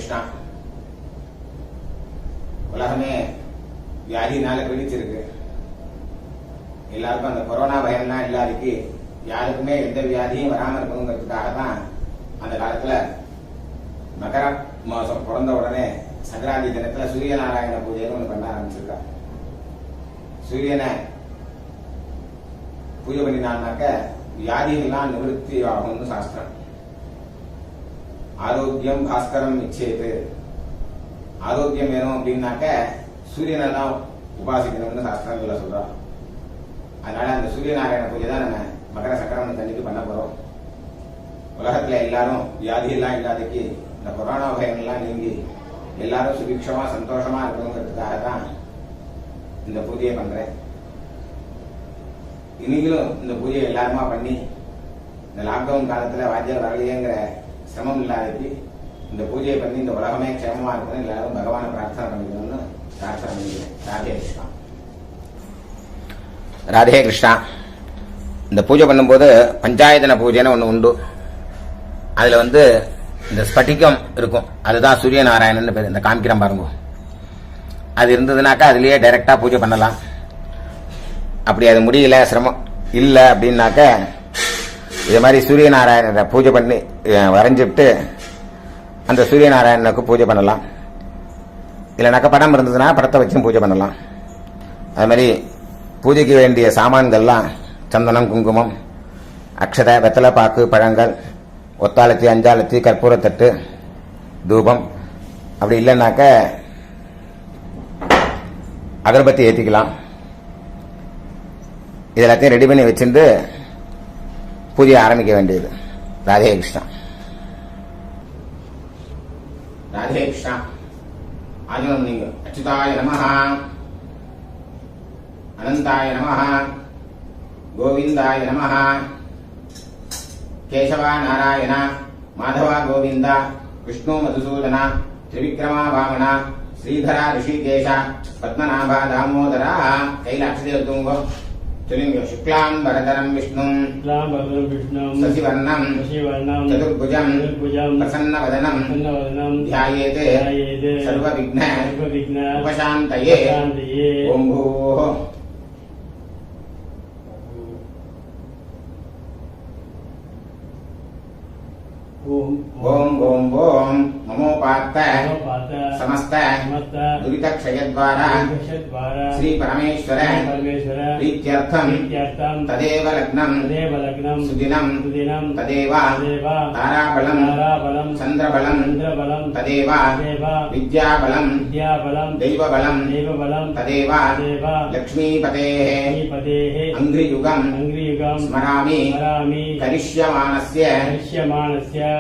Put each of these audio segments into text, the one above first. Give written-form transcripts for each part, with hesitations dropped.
கிருஷ்ணா. உலகமே வியாதினால பிடிச்சிருக்கு. எல்லாருக்கும் அந்த கொரோனா பயம்லாம் இல்லாதக்கு யாருக்குமே எந்த வியாதியும் வராம இருக்கணுங்கிறதுக்காக தான் அந்த காலத்துல மகர மாசம் பிறந்த உடனே சங்கராந்தி தினத்துல சூரியநாராயண பூஜைன்னு ஒண்ணு பண்ண ஆரம்பிச்சிருக்கா. சூரியனை பூஜை பண்ணினாக்க வியாதிகள்லாம் நிவர்த்தி ஆகும்னு சாஸ்திரம். ஆரோக்கியம் பாஸ்கரம் இச்சேது. ஆரோக்கியம் வேணும் அப்படின்னாக்க சூரியனை தான் உபாசிக்கணும்னு சாஸ்திரங்கள்ல சொல்றோம். அதனால அந்த சூரியநாராயண பூஜை தான் நம்ம மகர சங்கராந்தி அன்னைக்கு பண்ண போறோம். உலகத்துல எல்லாரும் வியாதியெல்லாம் இல்லாதக்கு இந்த கொரோனா பயங்கள்லாம் நீங்கி எல்லாரும் சுபிக்ஷமா சந்தோஷமா இருக்கணுங்கிறதுக்காக தான் இந்த பூஜையை பண்றேன். இன்னைக்கும் இந்த பூஜையை எல்லாருமா பண்ணி இந்த லாக்டவுன் காலத்துல வாத்தியார் வரலையேங்கிற சிரமம் இல்லாதக்கு இந்த பூஜையை பண்ணி இந்த உலகமே க்ஷேமமா இருக்கணும், எல்லாரும் பகவானை பிரார்த்தனை பண்ணிக்கணும்னு பிரார்த்தனை பண்ணிக்கிறேன். ராதே கிருஷ்ணா. ராதே கிருஷ்ணா. இந்த பூஜை பண்ணும்போது பஞ்சாயத்தன பூஜைன்னு ஒன்று உண்டு. அதுல இந்த ஸ்பட்டிகம் இருக்கும், அதுதான் சூரிய நாராயணன் பேர். இந்த காமிக்கிறேன் பாருங்க, அது இருந்ததுனாக்கா அதுலயே டைரக்டா பூஜை பண்ணலாம். அப்படி அது முடியல, சிரமம் இல்லை அப்படின்னாக்க இது மாதிரி சூரிய நாராயணரை பூஜை பண்ணி வரைஞ்சிட்டு அந்த சூரிய நாராயணனுக்கு பூஜை பண்ணலாம். இல்லைனாக்கா படம் இருந்ததுன்னா படத்தை வச்சும் பூஜை பண்ணலாம். அது மாதிரி பூஜைக்கு வேண்டிய சாமான்கள்லாம் சந்தனம், குங்குமம், அக்ஷதை, வெத்தலை பாக்கு, பழங்கள், ஒத்தாளத்தி, அஞ்சாளத்தி, கற்பூரத்தட்டு, தூபம். அப்படி இல்லைன்னாக்க அகர்பத்தி ஏற்றிக்கலாம். இதெல்லாத்தையும் ரெடி பண்ணி வச்சுட்டு பூஜையை ஆரம்பிக்க வேண்டியது. ராதே கிருஷ்ணா. ராதே கிருஷ்ணா. ஆஜனம் நீங்க அச்சுதாய நமஹ, அனந்தாய நமஹ, கோவிந்தாய நமஹ, கேசவா நாராயண, மாதவா கோவிந்த, விஷ்ணு மதுசூதன, திரிவிக்ரமா வாமன, ஸ்ரீதரா ரிஷிகேஷ, பத்மநாபா தாமோதரா. கையில் அக்ஷதை எடுத்துங்க. சொல்லுங்க. சுக்லாம் வரதரம் விஷ்ணும் சசிவர்ணம் சதுர்புஜம் பிரசன்னவதனம் த்யாயேத் சர்வவிக்ன உபசாந்தயே. ஓம் பூः ஓம் ஓம் ஓம் மமோபாத்த समस्त दुरितक्षयद्वारा श्री परमेश्वर प्रीत्यर्थं तदेव लग्नं सुदिनं तदेव ताराबलं चन्द्रबलं तदेव विद्याबलं दैवबलं तदेव लक्ष्मीपतेः अङ्घ्रियुगं स्मरामि करिष्यमाणस्य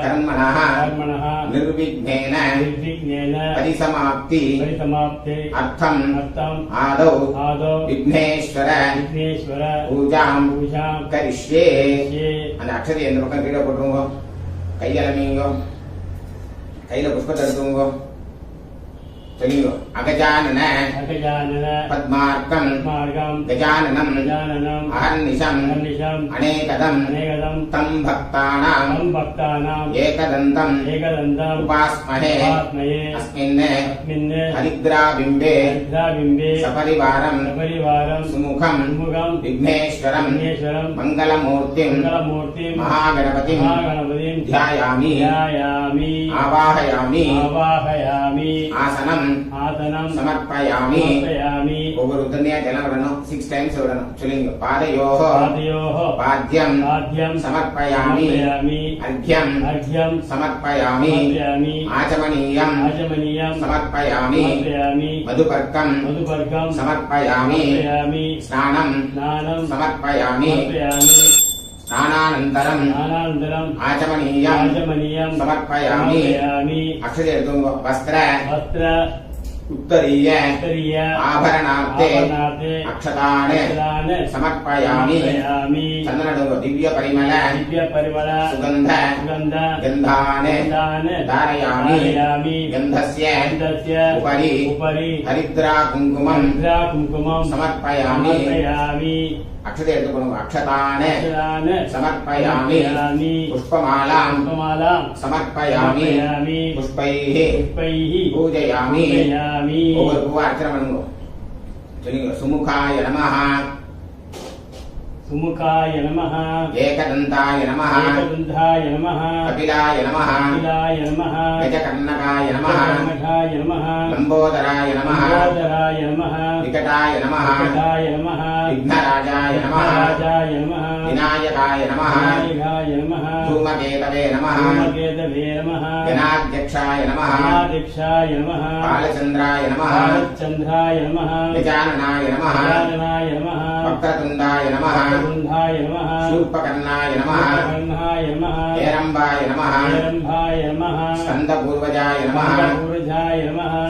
कर्मणः निर्विघ्नेन परिसमाप्ति अर्थम आदौ विघ्नेश्वर पूजां करिष्ये. அந்த அக்ஷதை எந்த பக்கம் கீழே போட்டுருங்க. கையில மீங்க, கையில புஷ்பத்தை எடுத்துங்க. சொல்லுங்க. அகஜானன பத்மார்க்கம் கஜானனம் அஹர்நிஷம் அநேகதம் தம் பக்தானாம் ஏகதந்தம் உபாஸ்மஹே அஸ்மின் ஹரித்ராபிம்பே சபரிவாரம் சுமுகம் விக்னேஸ்வரம் மங்களமூர்த்திம் மகாகணபதிம் ध्यायामि आवाहयामि आसनं समर्पयामि. ஒவ்வொரு உத்தரணையா ஜலம் விடணும். 6 டைம்ஸ் விடணும். சொல்லுங்க. பாதயோஹ பாத்யம் சமர்ப்பயாமி அர்க்யம் சமர்ப்பயாமி ஆச்சமனீயம் சமர்ப்பயாமி மதுபர்க்கம் சமர்ப்பயாமி ஸ்நானம் சமர்ப்பயாமி ஸ்நானானந்தரம் ஆச்சமனீயம் சமர்ப்பயாமி. அக்ஷதை எடுத்துங்க. வஸ்திர उत्तरीय आभरणार्थे अक्षतान् समर्पयामि चंदन दिव्य परिमल सुगंध गंधान् धारयामि गंधस्य उपरि हरिद्रा कुंकुमं समर्पयामि अक्षते अक्षतान् समर्पयामि पुष्पमालां समर्पयामि पुष्पैः पूजयामि ओवर को अर्चना बनो चलिए सुमुखाय नमः सुमुखाय नमः एकदन्ताय नमः कपिलाय नमः गजकर्णकाय नमः लंबोदराय नमः विकटाय नमः विघ्नराजाय नमः विनायकाय नमः धूमकेतवे नमः गणाध्यक्षाय नमः बालचंद्राय नमः गजाननाय नमः वक्रतुंडाय नमः शूर्पकर्णाय नमः हेरम्बाय नमः स्कन्दपूर्वजाय नमः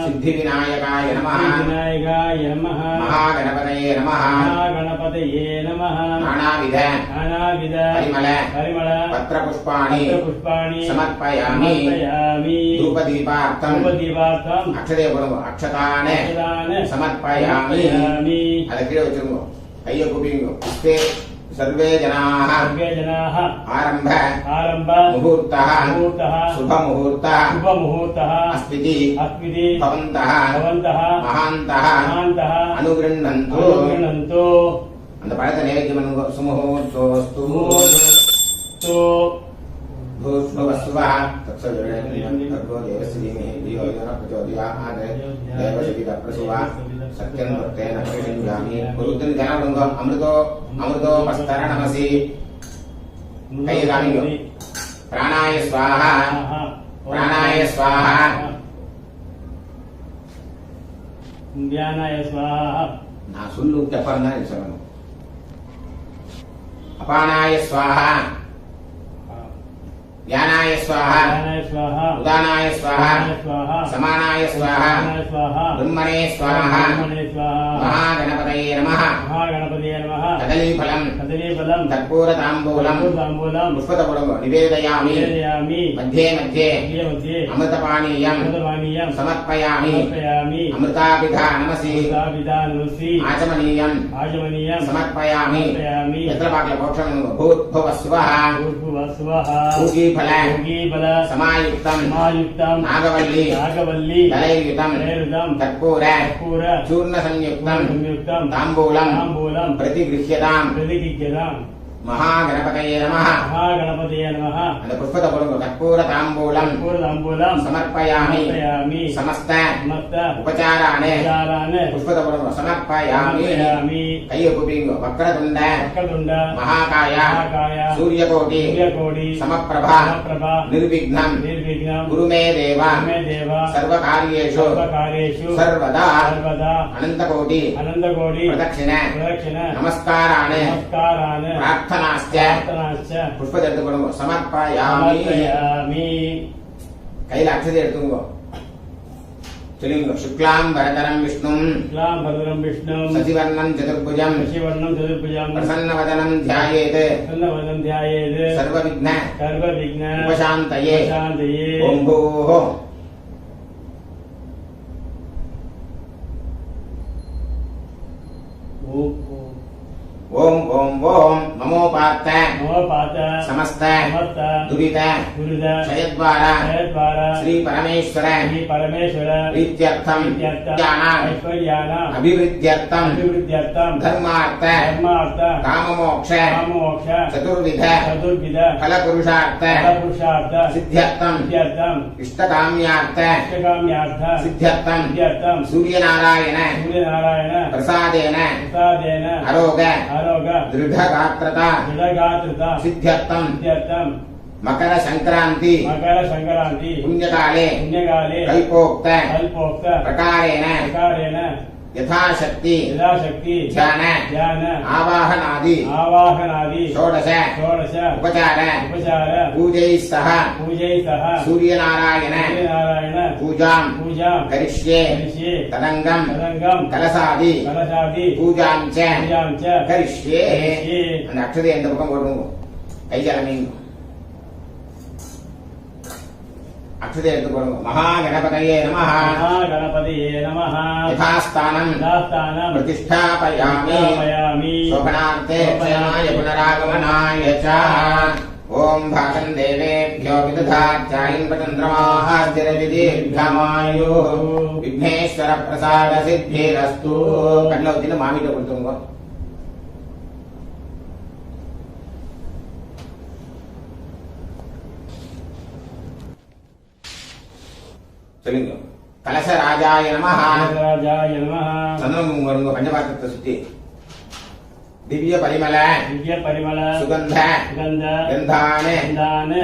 सिद्धिविनायकाय नमः महागणपतये नमः नानाविध परिमल पत्रपुष्पाणि समर्पयामि धूपदीपार्थम् अक्षते अक्षतान् समर्पयामि अदक्कीडे वच्चिरुंगो कैय कूपिंगो पुष्पे सर्वे जनाः आरंभ मुहूर्तः शुभ मुहूर्तः अस्मिति भवन्तः महान्तः अनुगृह्णन्तु அந்த பழத்தை நைவேத்தியம் பண்ணுங்க சுமுகூர்த்தோஸ்து भूष्णवस्वः सत्यं भक्तेन प्रसिद्धामि गुरुद्रं ध्यानवृंदो अमृतोपस्तर नमसि कैलामियो प्राणाय स्वाहा ध्यानाय स्वाहा ना सुल्लु చెప్పాలన్నా చెప్పను अपानाय स्वाहा ज्ञानाय स्वाहा उदानाय स्वाहा समानाय स्वाहा ब्रह्मणे स्वाहा महागणपतये नमः कदलीफलं कर्पूरताम्बूलं पुष्पतफलं निवेदयामि मध्ये अमृतपानीयं समर्पयामि अमृताभिधानमसि आचमनीयं समर्पयामि यत्र पाकलपोक्षं भूर्भुवस्वः फल समायुक्तं नागवल्ली दलयुक्तं कर्पूर चूर्ण संयुक्तं ताम्बूलं प्रतिगृह्यतां महागणपतये नमः அந்த புஷ்பத்தை போடுங்க கற்பூர தாம்பூலம் சமர்ப்பயாமி समस्त उपचाराने पुष्पத்தை போடுங்க சமர்ப்பயாமி கையை கூப்பிங்க வக்ரதுண்ட महाकाय सूर्यकोटि समप्रभा निर्विघ्नं गुरु मे देव सर्वकार्येषु सर्वदा अनन्तकोटि प्रदक्षिण नमस्कारान् प्रार्थनाश्च पुष्पத்தை எடுத்துக்கொள்ளுங்க சமர்ப்பயாமி கையில அக்ஷதை எடுத்துங்க சொல்லுங்க शुक्लां वरदरं विष्णुं शशिवर्णं चतुर्भुजं प्रसन्नवदनं ध्यायेत् सर्वविघ्न उपशान्तये ओम भूः ओम ओम ओम नमो पार्थ समस्त दुरित क्षयद्वार श्री परमेश्वर प्रीत्यर्थम अभिवृद्ध्यर्थम धर्मार्थ काममोक्ष चतुर्विध फलपुरुषार्थ सिद्ध्यर्थम इष्टकाम्यार्थ सिद्ध्यर्थम सूर्यनारायण प्रसादेन आरोग्य दृढ़गात्रता सिद्ध्यर्थम मकर संक्रांति पुण्यकाले कल्पोक्त प्रकारेण यथाशक्ति यथाशक्ति ध्यान आवाहनादि षोडश उपचार पूजैः सह सूर्यनारायण पूजां करिष्ये तदंगं कलशादि पूजां च करिष्ये அந்த அக்ஷதை இந்த பக்கம் போடுங்க கைஜலமீங்க अक्षते எடுத்து போடுங்க महागणपतये नमः यथास्थानं प्रतिष्ठापयामि शोभनार्थे शयनाय पुनरागमनाय च ओम भाषं देवेभ्यो विदधात्यायं पचन्द्रमाः स्थिरविदीर्घमायुः विघ्नेश्वर प्रसाद सिद्धिरस्तु कण्णो वच्चिनु मामिट्ट कुडुत्तुंगो சொல்லுங்க கலச ராஜாய நமஹ சந்தனம் வருங்க பஞ்சபாத்திரத்தை சுத்தி திவ்ய பரிமள சுகந்த கந்தானே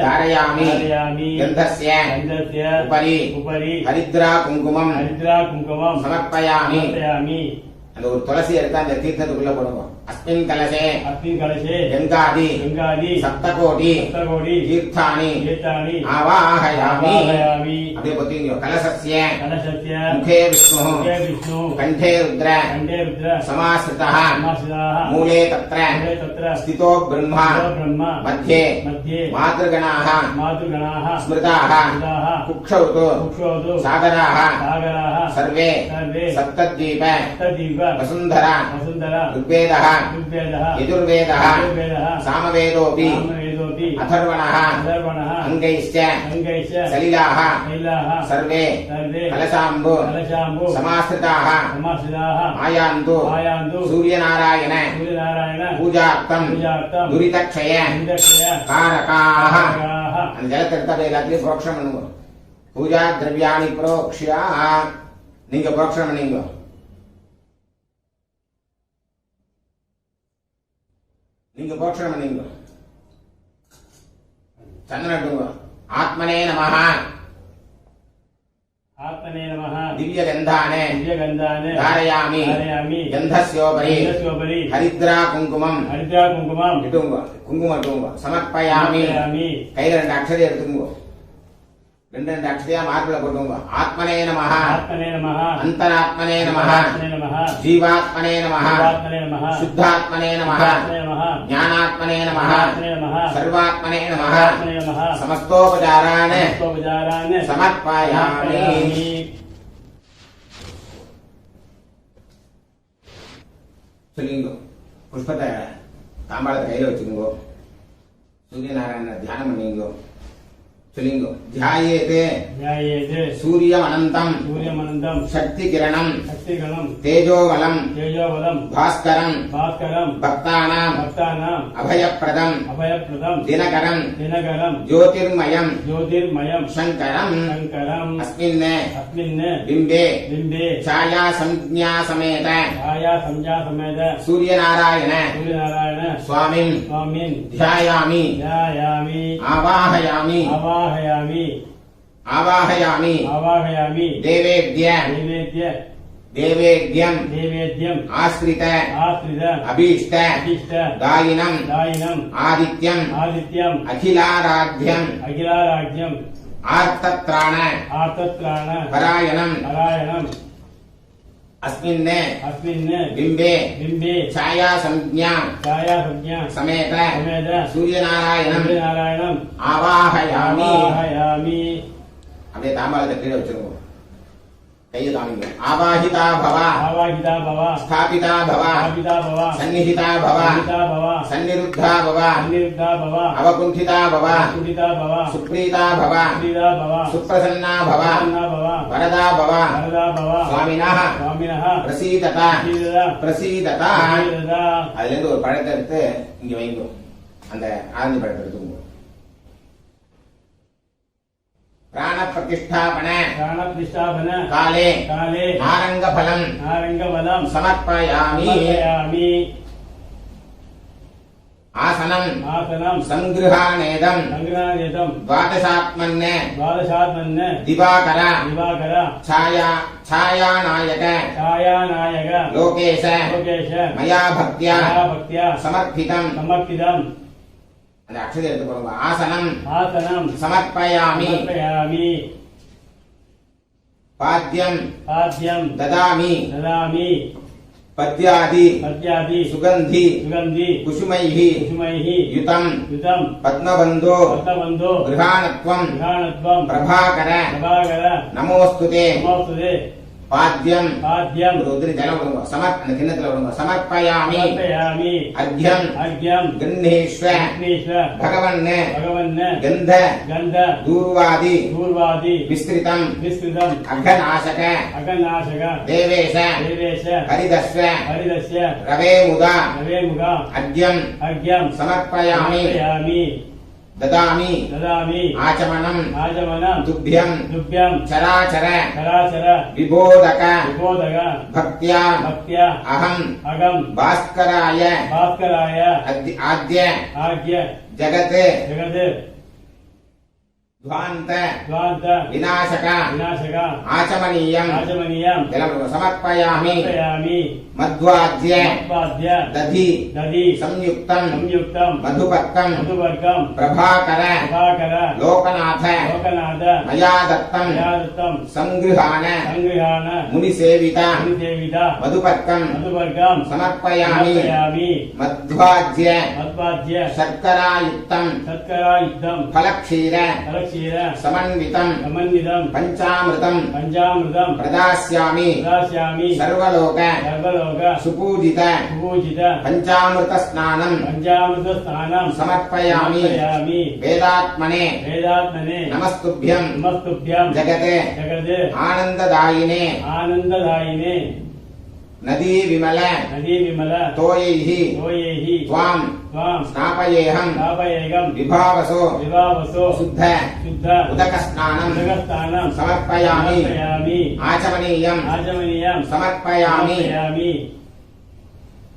தாரயாமி கந்தஸ்ய உபரி ஹரித்ரா குங்குமம் சமர்ப்பயாமி அந்த ஒரு துளசி எடுத்து அந்த தீர்த்தத்துக்குள்ள போடுங்க अस्मिन् कलशे गंगादि सप्तकोटि तीर्थानि आवाहयामि अभी बोलतींगे कलशस्य मुखे विष्णु कंठे रुद्र समाश्रितः मूले तत्र स्थितो ब्रह्मा मध्ये मातृगणाः स्मृताः कुक्षौतु सागराः सर्वे सप्तद्वीप वसुन्धरा ऋग्वेदः यजुर्वेदः सामवेदोऽपि अथर्वणः अङ्गैश्च सलिलाः सर्वे कलशाम्बु समाश्रिताः आयान्तु सूर्यनारायण पूजार्थं दुरितक्षय कारकाः அந்த ஜலத்தை எடுத்து அப்படியே எல்லாத்தையும் புரோக்ஷனம் பண்ணுங்க பூஜா திரவியாணி புரோக்ஷியா நீங்க புரோக்ஷனம் பண்ணீங்க நீங்க போஷணம் பண்ணீங்க சந்தனட்டுங்க ஆத்மனே நமஹ दिव्य गंधाने धारयामि गंधस्योपरि हरिद्रा कुंकुमम इटुंगो कुंकुम इटुंगो समर्पयामि कैल ரெண்டு अक्षरे எடுத்துங்க ரெண்டு அக்ஷதையா மார்பிள போடுங்க ஆத்மனே நமஹ அந்தராத்மனே நமஹ ஜீவாத்மனே நமஹ சுத்தாத்மனே நமஹ ஞானாத்மனே நமஹ சர்வாத்மனே நமஹ சமஸ்தோபசாரான் சமர்ப்பயாமி சொல்லுங்க புஷ்பத்தை தாம்பாளத்தை கையில வச்சுக்கோங்க சூரியநாராயண தியானம் பண்ணிங்க சொல்லுங்க ध्यायेते सूर्यमनन्तं शक्तिकिरणं तेजोवलं भास्करं भक्तानां अभयप्रदं दिनकरं ज्योतिर्मयं शंकरं अस्मिन् बिम्बे छाया संज्ञा समेत सूर्यनारायण स्वामिन् ध्यायामि आवाहयामि देवेद्यं आश्रित अभीष्ट दायिनं आदित्यं अखिलाराध्यं आर्तत्राण परायणं अस्मिन् बिम्बे छाया संज्ञा समेत सूर्यनारायणं आवाहयामि அப்படியே தாம்பாளத்தை கீழே வச்சிருங்க கையை காமிங்க आवाहिता भव स्थापिता भव सन्निहिता भव सन्निरुद्धा भव अवकुण्ठिता भव सुप्रीता भव सुप्रसन्ना भव वरदा भव स्वामिनः प्रसीदता அதுல இருந்து ஒரு பழத்தை எடுத்து இங்க வைங்க அந்த ஆரஞ்சு பழத்தை எடுத்துங்க प्राण प्रतिष्ठापन काले नारंग फलम समर्पयामि ஆசனம் ஆசனம் சங்கிருஹானேதம் சங்கிராநேதம் துவாதசாத்மன்ன द्वादशात्मन् திவாகர दिवाकर छायानायक छायानायक लोकेश लोकेश मया भक्त्या भक्त्या समर्पितम् समर्पितम् அந்த அக்ஷரம் எடுத்து போடுங்க. ஆசனம் आसनं समर्पयामि समर्पयामि पाद्यं पाद्यं ददामि ददामि पद्यादि पद्यादि सुगन्धि सुगन्धि कुसुमैः कुसुमैः युतं युतं पद्मबन्धो पद्मबन्धो गृहाणत्वं गृहाणत्वं प्रभाकर प्रभाकर नमोस्तुते नमोस्तुते पाद्यं पाद्यं रुद्र जलं விடுங்க. அந்த கிண்ணத்துல விடுங்க. समर्पयामि समर्पयामि अर्घ्यं अर्घ्यं गृह्णीष्व विघ्नेश्वर भगवन् भगवन् गन्ध गन्ध दूर्वादि दूर्वादि विस्तृतं विस्तृतम् अघनाशक अगनाशक देवेश देवेश हरिदस्व हरिदस्य रवे मुदा रवेमुगा अर्घ्यं अर्घ्यं समर्पयामि समर्पयामि ददामि ददामि आचमनं आचमनं तुभ्यं तुभ्यं चराचर चराचर विबोधक विबोधक भक्त्या भक्त्या अहं अगं भास्कराय भास्कराय आद्य आज्ञ जगत् जगत् ध्वान्त द्वान्त विनाशक विनाशक आचमनीयं आचमनीयं समर्पयामि समर्पयामि मध्वाद्य मध्वाद्य दधि दधि संयुक्तं संयुक्तं मधुपर्कं मधुवर्गं प्रभाकर प्रभाकर लोकनाथ लोकनाथ मया दत्तं मया दत्तं संगृहाण संगृहाण मुनिसेविता मुनिसेविता मधुपर्कं मधुवर्गं समर्पयामि समर्पयामि मध्वाद्य मध्वाद्य शर्करायुक्तं सत्करायुक्तं फलक्षीर फलक्षीर समन्वितं समन्वितं पञ्चामृतं पञ्चामृतं प्रदास्यामि प्रदास्यामि सर्वलोक सर्वलोक सुपूजित सुपूजित पञ्चामृत स्नानं पञ्चामृतस्नानं समर्पयामि समर्पयामि वेदात्मने वेदात्मने नमस्तुभ्यं नमस्तुभ्यं जगत् जगत् आनन्ददायिने आनन्ददायिने नदी विमल नदी विमल तोयैः तोयैः त्वां त्वां स्नापयेऽहं स्थापयेगं विभावसो विभावसो शुद्ध शुद्ध उदकस्नानं उदकस्नानं समर्पयामि समर्पयामि आचमनीयं आचमनीयं समर्पयामि समर्पयामि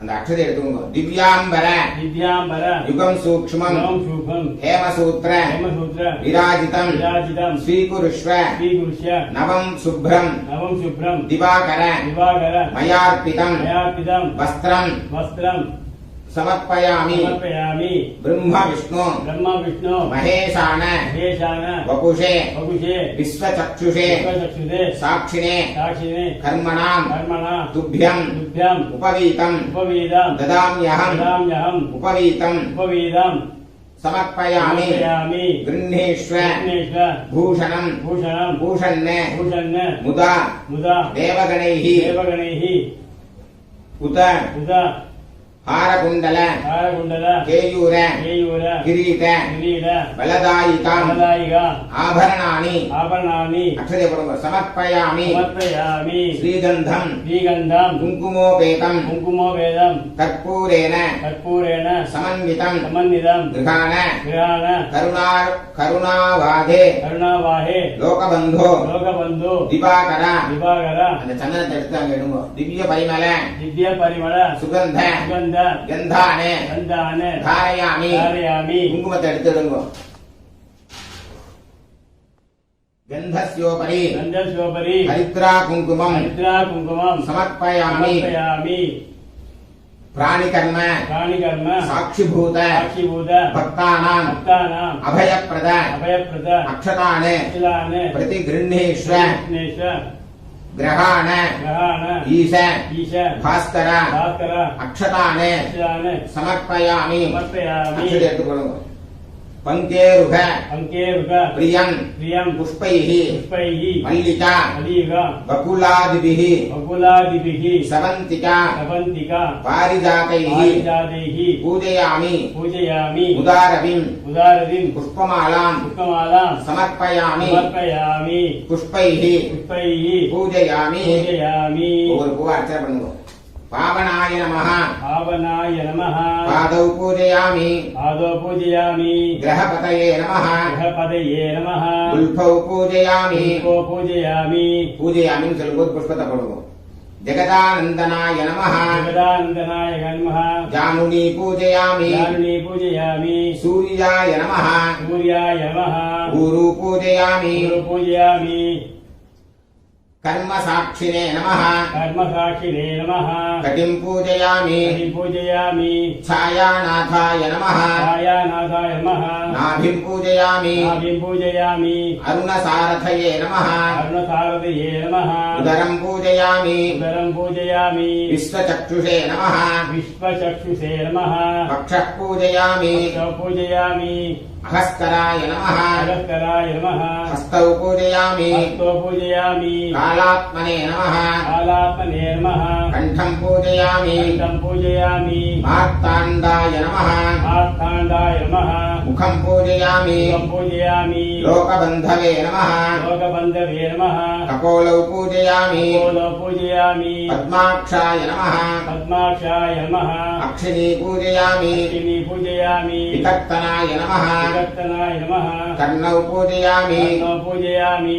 அந்த அக்ஷதை எடுத்துக்கோங்க. திவ்யாம்பர दिव्यांबर யுகம் சூக்ஷ்மம் ॐ शुभं हेमसूत्र हेमसूत्र विराजितं विराजितं स्वीकुरुष्व श्रीगुरुष्य नवं शुभ्रं नवं शुभ्रं दिवाकर दिवाकर मयार्पितं मयार्पितं वस्त्रं वस्त्रं समर्पयामि समर्पयामि ब्रह्म विष्णु ब्रह्म विष्णु महेशान महेशान वपुषे वपुषे विश्वचक्षुषे विश्वचक्षुषे साक्षिणे साक्षिणे कर्मणां कर्मणा तुभ्यं तुभ्यं उपवीतं उपवीदं ददाम्यहं ददाम्यहम् उपवीतं उपवीदं समर्पयामि समर्पयामि गृह्णीष्व विघ्नेश्वर भूषणं भूषणं भूषण् भूषण् मुदा मुदा देवगणैः देवगणैः उत उत हारकुण्डल हारकुण्डल केयूर केयूर किरीट किरीट बलदायिकां फलदायिका आभरणानि आभरणानि अक्षरपरं समर्पयामि समर्पयामि श्रीगन्धं श्रीगन्धं कुङ्कुमोपेतं कुङ्कुमोपेदं कर्पूरेण कर्पूरेण समन्वितं समन्वितं गृहाण गृहाण करुणावाधे करुणावाहे लोकबन्धो लोकबन्धु दिवाकर दिवाकर அந்த சந்தனத்தை எடுத்து அங்க இடுங்க. திவ்ய பரிமள दिव्य परिमळ சுகந்த सुगन्ध கந்தானே गन्धान தாரயாமி धारयामि குங்குமத்தை எடுத்துடுங்க. गन्धस्योपरि गन्धस्योपरि हरिद्रा कुङ्कुमं हरिद्रा कुङ्कुमं समर्पयामि समर्पयामि प्राणिकर्म प्राणिकर्म साक्षिभूत साक्षीभूत भक्तानां भक्तानां अभयप्रद अभयप्रद अक्षतान् अखिलान् प्रतिगृह्णीष्व विघ्नेश्वर ग्रहाण ग्रहाण ईश ईश भास्कर भास्कर अक्षतान् अखिलान् समर्पयामि. समर्पयामि अक्षते எடுத்துக்கொள்ளுங்க. पङ्केरुह पङ्केरुह प्रियं प्रियं पुष्पैः पुष्पैः मल्लिका मल्लिका बकुलादिभिः बकुलादिभिः सवन्तिका सवन्तिका पारिजातैः पारिजातैः पूजयामि. पूजयामि उदारविं उदारदिं पुष्पमालां पुष्पमालां समर्पयामि. समर्पयामि पुष्पैः पुष्पैः पूजयामि. पूजयामि ஒவ்வொரு பூவா அர்ச்சனை பண்ணுங்க. पावनाय नमः पावनाय नमः पादौ पूजयामि. पादौ पूजयामि ग्रहपतये नमः ग्रहपदये नमः गुल्फौ पूजयामि. पुष्पो पूजयामि पूजयामि சொல்லும்போது புஷ்பத்தை போடுவோம். जगदानन्दनाय नमः जगदानन्दनाय नमः जामुनी पूजयामि जानुनी पूजयामि सूर्याय नमः सूर्याय नमः गुरु पूजयामि गुरु पूजयामि कर्मसाक्षिणे नमः कर्मसाक्षिणे नमः कटिं पूजयामि हरिं पूजयामि छायानाथाय नमः छायानाथाय नमः नाभिं पूजयामि नाभिं पूजयामि अरुणसारथये नमः अरुणसारथये नमः उदरं पूजयामि उदरं पूजयामि विश्वचक्षुषे नमः विश्वचक्षुषे नमः वक्षः पूजयामि पूजयामि अहस्कराय नमः अगस्कराय नमः हस्तौ पूजयामि हस्तो पूजयामि कालात्मने नमः कालात्मने नमः कण्ठं पूजयामि कंठं पूजयामि मार्ताण्डाय नमः मार्ताण्डाय नमः मुखं पूजयामि मुखं पूजयामि लोकबन्धवे नमः लोकबन्धवे नमः कपोलौ पूजयामि कपोलो पूजयामि पद्माक्षाय नमः पद्माक्षाय नमः अक्षिणी पूजयामि अक्षिणी पूजयामि विकर्तनाय नमः विकर्तनाय नमः कर्णौ पूजयामि कर्णौ पूजयामि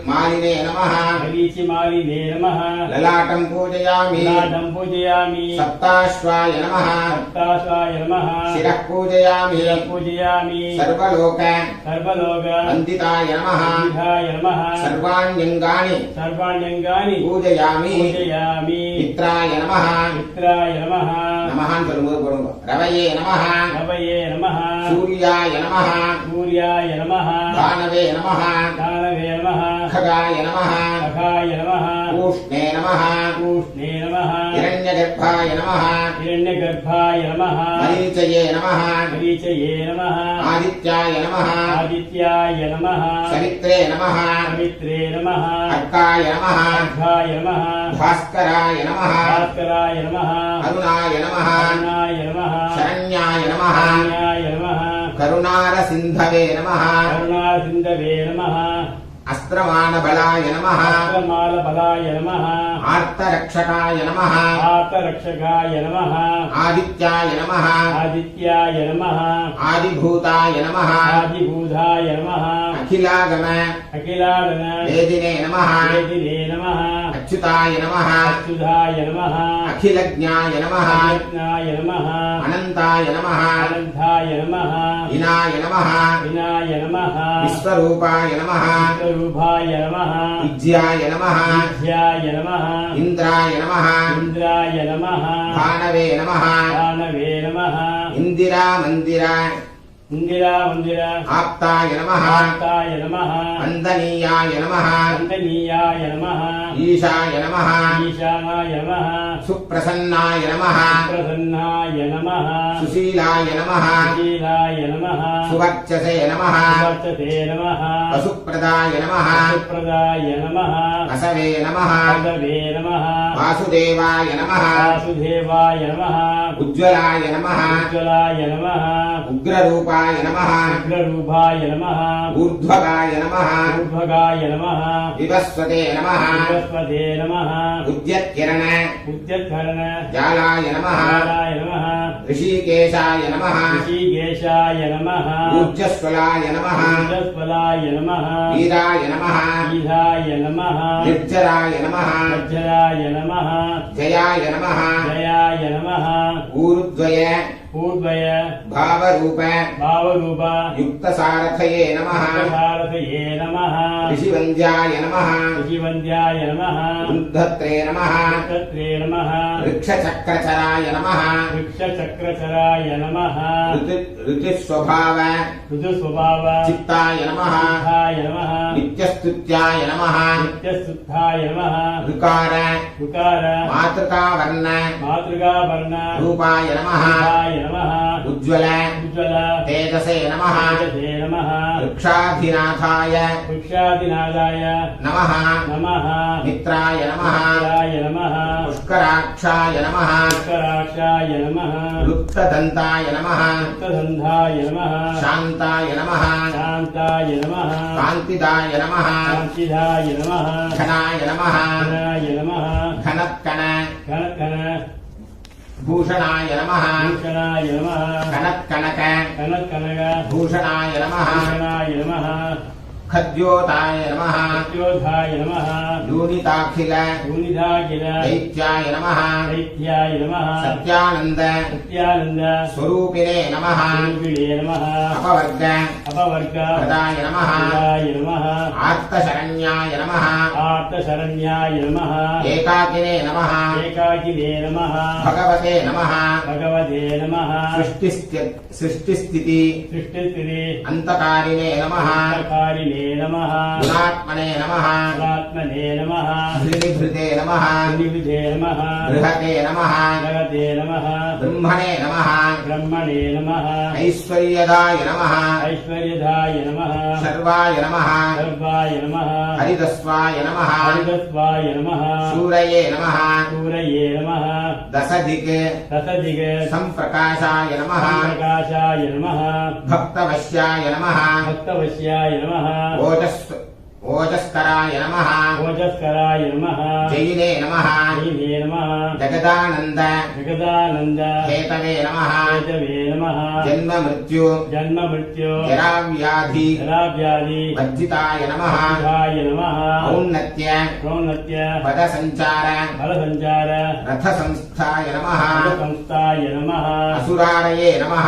मालिने नमः मरीचिमालिने नमः ललाटं पूजयामि ललाटं पूजयामि सप्ताश्वाय नमः सप्ताश्वाय नमः शिरः पूजयामि शिरः पूजयामि सर्वलोक सर्वलोक वन्दिताय नमः वन्दिताय नमः सर्वाण्यङ्गानि सर्वाण्यङ्गानि पूजयामि पूजयामि मित्राय नमः मित्राय नमः नमः रवये नमः नवये नमः सूर्याय नमः सूर्याय नमः दानवे नमः दानवे नमः खगाय नमः खगाय नमः ऊष्णे नमः ऊष्णे नमः हिरण्यगर्भाय नमः हिरण्यगर्भाय नमः मरीचये नमः मरीचये नमः आदित्याय नमः आदित्याय नमः सवित्रे नमः पवित्रे नमः अर्काय नमः अर्घाय नमः भास्कराय नमः भास्कराय नमः अरुणाय नमः अरुणाय नमः शरण्याय नमः शरण्याय नमः करुणारसिन्धवे नमः करुणासिन्धवे नमः अस्त्रमानबलाय नमः अस्त्रमालबलाय नमः आर्तरक्षकाय नमः आर्तरक्षकाय नमः आदित्याय नमः आदित्याय नमः आदिभूताय नमः आदिभूताय नमः अखिलागम अखिलागम वेदिने नमः वेदिने नमः अच्युताय नमः अच्युताय नमः अखिलज्ञाय नमः अखिलज्ञाय नमः अनन्ताय नमः अनन्ताय नमः विनाय नमः विनाय नमः विश्वरूपाय नमः विश्वरूपाय नमः विद्याय नमः विद्याय नमः इन्द्राय नमः इन्द्राय नमः भानवे नमः भानवे नमः इन्दिरा मन्दिर इंदिरा मंदिर आप्ताय नमः आप्ताय नमः वन्दनीयाय नमः वन्दनीयाय नमः ईशाय नमः ईशानाय नमः सुप्रसन्नाय नमः प्रसन्नाय नमः सुशीलाय नमः सुशीलाय नमः सुवर्चसे नमः सुवर्चसे नमः वसुप्रदाय नमः सुप्रदाय नमः वसवे नमः वसवे नमः वासुदेवाय नमः वासुदेवाय नमः उज्ज्वलाय नमः उज्ज्वलाय नमः उग्ररूपाय नमः उग्ररूपाय नमः ऊर्ध्वगाय नमः ऊर्ध्वगाय नमः विवस्वते नमः बृहस्पते नमः उद्यत्किरण उद्यत्करण जालाय नमः जालाय नमः ऋषिकेशाय नमः ऋषिकेशाय नमः ऊर्जस्वलाय नमः ऊर्जस्वलाय नमः वीराय नमः वीराय नमः निर्जराय नमः वज्राय नमः जयाय नमः जयाय नमः ऊर्ध्वय ऊर्ध्वय भावरूप भावरूप युक्तसारथये नमः सारथये नमः ऋषिवन्द्याय नमः ऋषिवन्द्याय नमः ऊर्ध्वत्रे नमः तत्रे नमः वृक्षचक्रचराय नमः वृक्षचक्रचराय नमः ऋतुस्वभाव ऋतुस्वभाव चित्ताय नमः चित्ताय नमः नित्यस्तुत्याय नमः नित्यशुद्धाय नमः ऋकार ऋकार मातृकावर्ण मातृकावर्ण रूपाय नमः रूपाय नमः उज्ज्वल उज्ज्वल तेजसे नमः तेजसे नमः वृक्षाधिनाथाय वृक्षादिनादाय नमः नमः मित्राय नमः मित्राय नमः पुष्कराक्षाय नमः पुष्कराक्षाय नमः लुप्तदन्ताय नमः मुक्तगन्धाय नमः शान्ताय नमः शान्ताय नमः कान्तिदाय नमः कान्तिदाय नमः घनाय नमः घनाय नमः घनत्कण घनघन भूषणाय नमः भूषणाय नमः कनत्कनक कनकनक भूषणाय नमः भूषणाय नमः खद्योताय नमः सत्योधाय नमः लूनिताखिल ऊनिधाकिल दैत्याय नमः दैत्याय नमः सत्यानंद सत्यानंद स्वरूपिणे नमः स्वरूपिणे नमः अपवर्ग अपवर्ग प्रदाय नमः प्रदाय नमः आर्तशरण्याय नमः आर्तशरण्याय नमः एकाकिने नमः एकाकिने नमः भगवते नमः भगवते नमः सृष्टिस्थिति सृष्टिस्थिति अंतकारिणे नमः अंतकारिणे नमः गुणात्मने नमः गुणात्मने नमः श्रीनिभृते नमः निविधे नमः बृहते नमः जगते नमः ब्रह्मणे नमः ब्रह्मणे नमः ऐश्वर्यदाय नमः ऐश्वर्यदाय नमः सर्वाय नमः सर्वाय नमः हरितस्वाय नमः हरितस्वाय नमः सूरये नमः सूरये नमः दशदिक् दशदिग संप्रकाशाय नमः प्रकाशाय नमः भक्तवश्याय नमः भक्तवश्याय नमः ओजस्कराय नमः ओजस्कराय नमः जैने नमः जैने नमः जगदानंद जगदानंद हेतवे नमः हेतवे नमः जन्म मृत्यु जराव्याधि वर्जिताय नमः नमः औन्नत्य पदसञ्चार रथसंस्थाय नमः संस्थाय नमः असुरारये नमः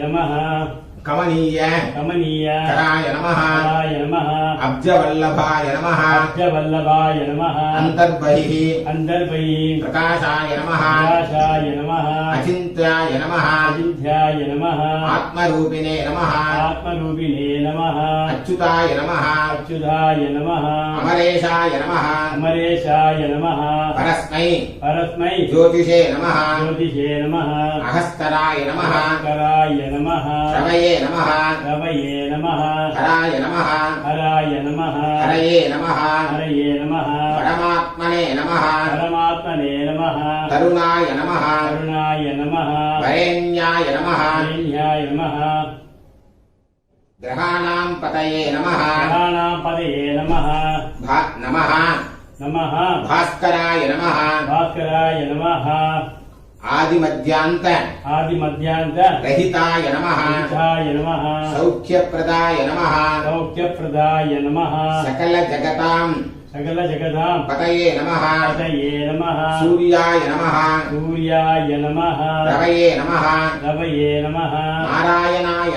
नमः कमनीय कराय नमः अब्जवल्लभाय नमः अब्जवल्लभाय नमः अंतर्बहिः प्रकाशाय नमः अचिन्त्याय नमः आत्मरूपिणे नमः अच्युताय नमः अमरेशाय नमः परस्मै ज्योतिषे नमः अहस्तराय नमः रवये नमः हराय नमः हरये नमः परमात्मने नमः तरुणाय नमः वरेण्याय नमः ग्रहाणां पतये नमः नमः भास्कराय नमः आदिमध्यांत रहिताय नमः सौख्यप्रदाय नमः सकल जगतां पतये नमः सूर्याय नमः रवये नमः नारायणाय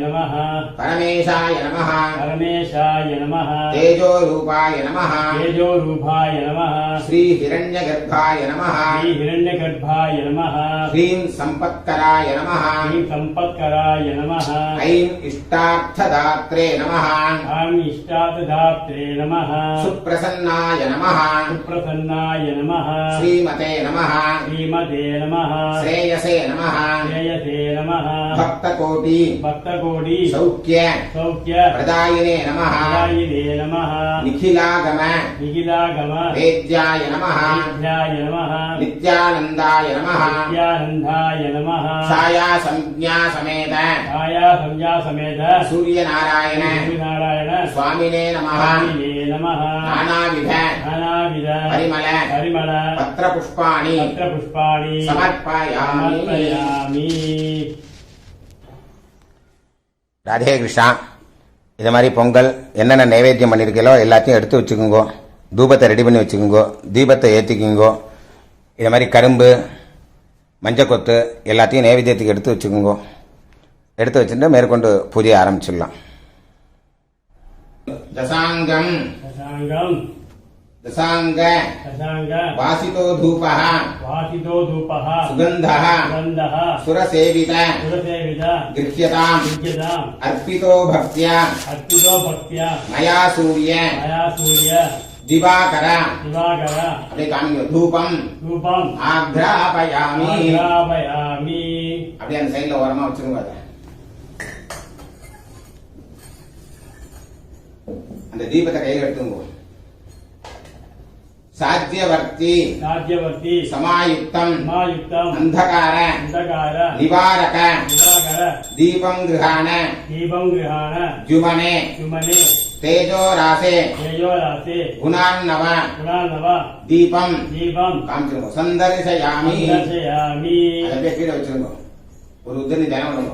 नमः परमेशाय नमः तेजोरूपाय नमः श्रीहिरण्यगर्भाय नमः ह्रीं संपत्कराय नमः ऐं इष्टार्थदात्रे नमः सुप्रसन्नाय नमः श्रीमते नमः श्रेयसे नमः भक्तकोटि सौख्य प्रदायिने नमः निखिलागम वेद्याय नमः नित्यानन्दाय नमः छाया संज्ञा समेत सूर्यनारायण स्वामिने नमः नानाविध परिमल पत्रपुष्पाणि समर्पयामि ராதே கிருஷ்ணா. இது மாதிரி பொங்கல் என்னென்ன நைவேத்தியம் பண்ணியிருக்கீங்களோ எல்லாத்தையும் எடுத்து வச்சுக்கோங்க. தூபத்தை ரெடி பண்ணி வச்சுக்கோங்க. தீபத்தை ஏற்றிக்குங்கோ. இது மாதிரி கரும்பு மஞ்சக்கொத்து எல்லாத்தையும் நைவேத்தியத்துக்கு எடுத்து வச்சுக்கோங்க. எடுத்து வச்சுட்டு மேற்கொண்டு பூஜையை ஆரம்பிச்சிடலாம். दशांगं दशांग वासितो धूपः सुगंधः सुरसेवित गृह्यताम् अर्पितो भक्त्या मया सूर्य दिवाकर अपने कामियो धूपम आघ्रापयामि अपने அந்த சைடுல ஓரமா வச்சிருங்க. அந்த தீபத்தை கையில் எடுத்துங்க. साध्यवर्ती समायुक्तम अंधकार निवारक दीपं गृहाण जुमने तेजोरासे गुणान्नव दीपं कामिचुंगो संदर्शयामि. அதை அப்படியே கீழே வச்சிருங்க. ஒரு உதிரி தினம் பண்ணுங்க.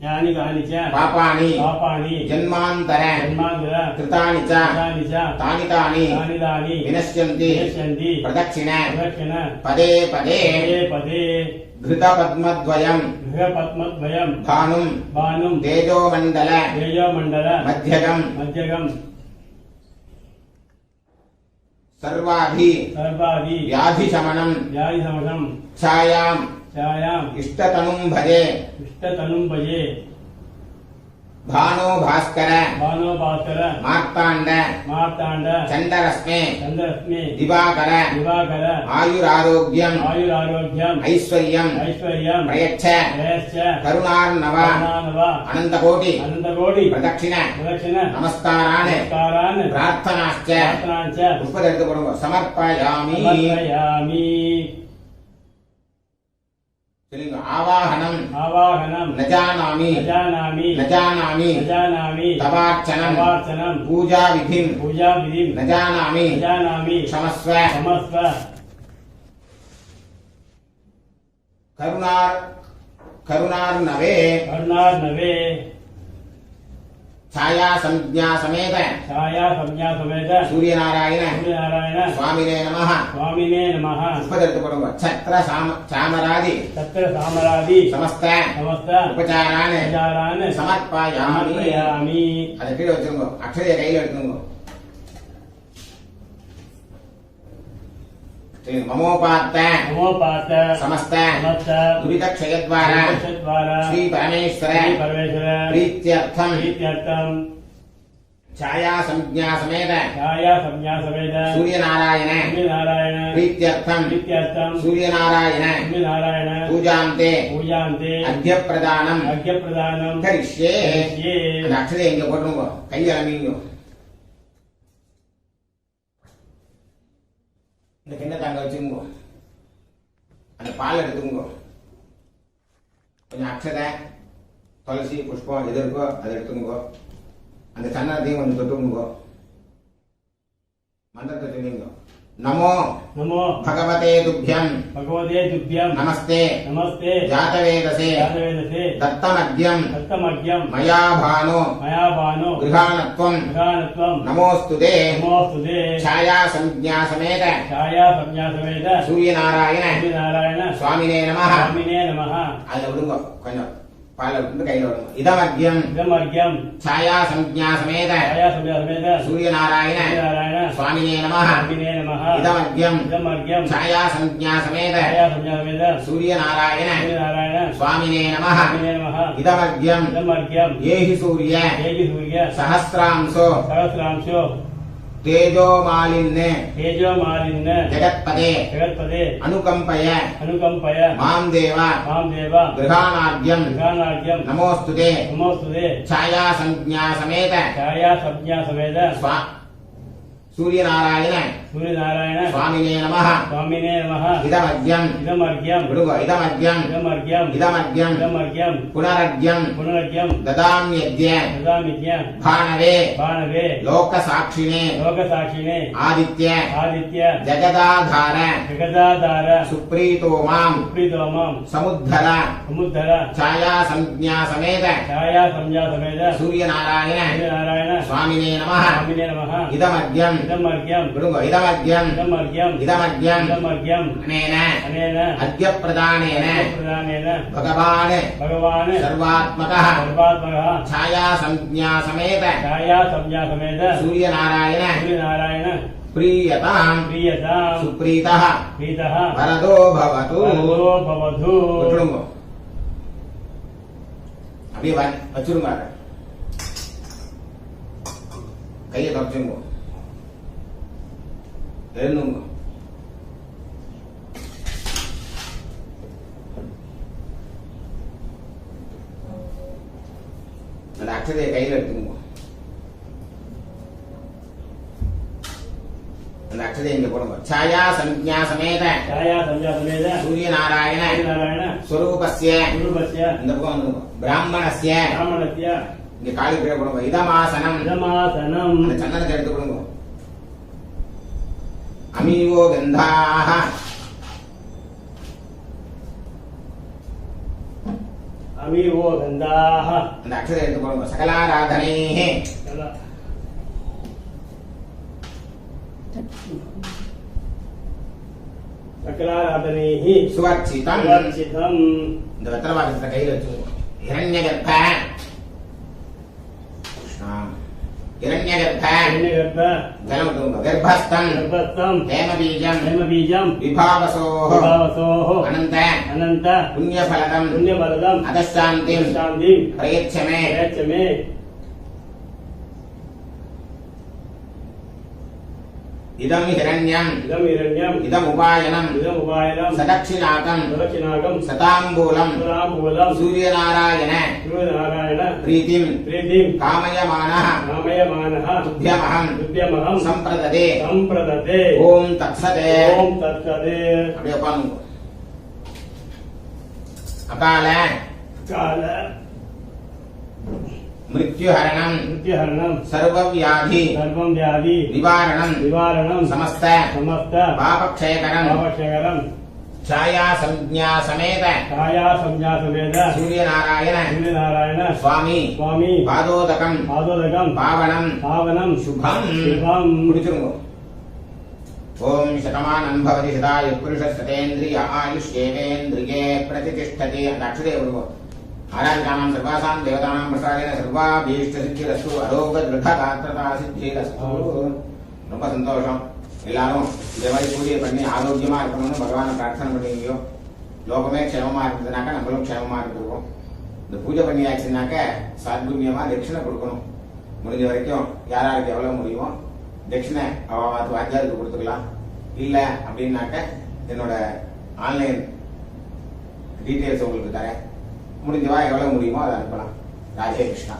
यानि कानि च पापानि पापानि जन्मान्तर जन्मान्तर कृतानि च कृतानि च तानि तानि तानि विनश्यन्ति विनश्यन्ति प्रदक्षिण प्रदक्षिण पदे पदे पदे पदे घृतपद्मद्वयम् गृहपद्मद्वयम् भानुं तेजोमण्डल तेजोमण्डल मध्यगम् मध्यगम् सर्वाभि व्याधिशमनम् व्याधिशमनम् छायाम् इष्टतनुम् भजे इष्टतनुं भजे भानो भास्कर मार्ताण्ड चन्द्ररश्मे दिवाकर आयुरारोग्यम् ऐश्वर्यम् प्रयच्छ करुणार्णव अनन्तकोटि प्रदक्षिण नमस्कारान् प्रार्थनाश्च समर्पयामि आवाहनम् न जानामि तवार्चनम् पूजाविधिम् न जानामि क्षमस्व करुणार्णवे छाया संज्ञा समेत सूर्यनारायण स्वामिने नमः छत्र चामरादि समस्त उपचारान् समर्पयामि அதை கீழ வச்சிருங்க அக்ஷதையை கையில எடுத்துங்க ममोपात्त समस्त दुरितक्षयद्वार श्री परमेश्वर प्रीत्यर्थम छाया संज्ञा समेत सूर्यनारायण प्रीत्यर्थम सूर्यनारायण पूजान्ते अर्घ्य प्रदानम करिष्ये அந்த அக்ஷதையை இங்க போட்டுங்க கையை அலம்பிங்க இந்த கிண்ணத்தை அங்க வச்சுங்க அந்த பால் எடுத்துங்க கொஞ்சம் அக்ஷதை துளசி புஷ்பம் எது இருக்கோ அதை எடுத்துங்க அந்த சன்னத்தையும் கொஞ்சம் தொட்டுங்க மந்திரத்தை சொல்லுங்க नमो भगवते तुभ्यम् नमस्ते जातवेदसे दत्तमद्यम् मया भानो गृहाणत्वम् नमोस्तुते छाया संज्ञा समेत सूर्यनारायण स्वामिने नमः அதுல விடுங்க கொஞ்சம் பால விட்டு கையில விடுங்க இதமர்க்யம் छाया संज्ञा समेत सूर्यनारायण स्वामिने नमः இதமர்க்யம் छाया संज्ञा समेत सूर्यनारायण स्वामिने नमः இதமர்க்யம் ஏஹி சூரிய सहस्रांशो तेजोमालिन्य जगत्पदे अनुकंपय मां देव गृहाणार्घ्यं नमोस्तुते छाया संज्ञा समेत सूर्यनारायण स्वामिने नमः இதமர்க்யம் விடுங்க இதமர்க்யம் புனரர்க்யம் ददाम्यद्य भानवे लोकसाक्षिणे आदित्य जगदाधार सुप्रीतो मां समुद्धर छाया संज्ञा समेत सूर्यनारायण स्वामिने नमः இதமர்க்யம் விடுங்க இதமர்க்யம் अनेन अद्य प्रदानेन भगवान् सर्वात्मकः छाया संज्ञा समेत सूर्यनारायण प्रीयताम् सुप्रीतः वरदो भवतु விட்டுடுங்க அப்படியே வச்சிருங்க கையை தொடச்சுங்க எழுந்துங்க அந்த அக்ஷதையை கையில் எடுத்துங்க அந்த அக்ஷதையை இங்க போடுங்க छाया संज्ञा समेत सूर्यनारायण स्वरूपस्य இந்த பக்கம் வந்துங்க பிராமணஸ்ய இங்க காலி கீழே போடுங்க இதமாசனம் அந்த சந்தனத்தை எடுத்து போடுங்க अमीवो गन्धाः अमीवो गन्धाः அந்த அக்ஷரம் எடுத்து போடுங்க. சகலாராதனை सकलाराधनैः சுவர்ச்சிதம். सुवर्चितम् இந்த வெத்தலை பாக்கத்தை கையில் வச்சுக்கோங்க. இரண்யகர்ப்ப இரண்யகர்ப்ப हिरण्यगर्भ ஜலம் தூங்க. கர்ப்பஸ்தம் गर्भस्थम् ஹேமபீஜம் हेमबीजम् விபாவசோः विभावसोः அனந்த अनन्त புண்ணியபலதம் पुण्यवरदम् அதஷ்டாந்திம் शान्तिम् பிரயச்சமே. प्रयच्छ मे இதம் ஹிரண்யம் इदम् हिरण्यम् இதம் உபாயனம் इदमुपायनम् சதக்ஷிணாகம் प्रदक्षिणाकम् சதாம்பூலம் सुराम्बूलम् சூரியநாராயண सूर्यनारायण பிரீதிம் प्रीतिम् காமயமானः कामयमानः துப்யமஹம் तुभ्यमहम् சம்பிரததே. सम्प्रदते ஓம் தத்சதே. ॐ तत्सदे அப்படியே உட்காருங்க. அகால काल மிருத்யுஹரணம் मृत्युहरणम् சர்வவியாதி सर्वं व्याधि நிவாரணம் निवारणम् சமஸ்த समस्त பாபக்ஷயகரம் पापक्षयकरम् ಛಾಯಾ ಸಂಜ್ಞಾ சமேத छाया संज्ञा समेत சூரியநாராயண सूर्यनारायण சுவாமி स्वामी பாதோதகம் पादोदकम् பாவனம் पावनम् சுபம். शुभम् முடிச்சிருங்க. ஓம் சதமானம் பவதி சதாயு புருஷ சதேந்திரிய ஆயுஷ்யேவேந்திரியே பிரதிதிஷ்டதி. அந்த அக்ஷரே விடுவோம். ஆராதிகானாம் சர்வாசாம் தேவதானாம் பிரசாதேன சர்வாபீஷ்ட சித்திரஸ்து அரோக திருடகாத்திரதா சித்திரஸ்து. ரொம்ப சந்தோஷம். எல்லாரும் இதே மாதிரி பூஜை பண்ணி ஆரோக்கியமா இருக்கணும்னு பகவானை பிரார்த்தனை பண்ணுவீங்க. லோகமே க்ஷேமமா இருந்ததுனாக்கா நம்மளும் க்ஷேமமா இருந்துருவோம். இந்த பூஜை பண்ணியாச்சுனாக்க சாத்புண்ணியமா தட்சிணை கொடுக்கணும். முடிஞ்ச வரைக்கும் யாராருக்கு எவ்வளவு முடியுமோ தட்சிணை வாத்தியாருக்கு கொடுத்துக்கலாம். இல்லை அப்படின்னாக்க என்னோட ஆன்லைன் டீட்டெயில்ஸ் உங்களுக்கு தரேன். முடிஞ்சவா எவ்வளவு முடியுமோ அதை அனுப்பலாம். ராஜே கிருஷ்ணா.